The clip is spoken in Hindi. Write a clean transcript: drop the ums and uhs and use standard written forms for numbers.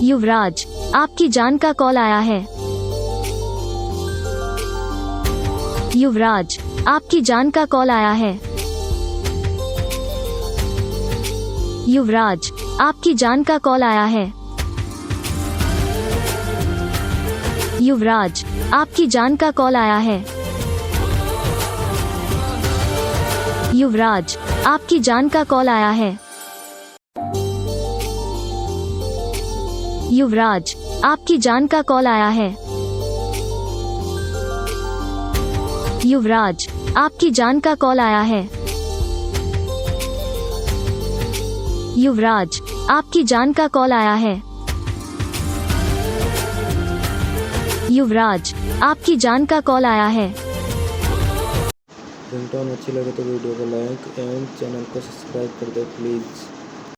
युवराज, आपकी जान का कॉल आया है। युवराज, आपकी जान का कॉल आया है। युवराज, आपकी जान का कॉल आया है। युवराज, आपकी जान का कॉल आया है। युवराज, आपकी जान का कॉल आया है। युवराज, आपकी जान का कॉल आया है। युवराज, आपकी जान का कॉल आया है। युवराज, आपकी जान का कॉल आया है। युवराज, आपकी जान का कॉल आया है। रिंगटोन अच्छी लगे तो वीडियो को लाइक एंड चैनल को सब्सक्राइब कर दे प्लीज़।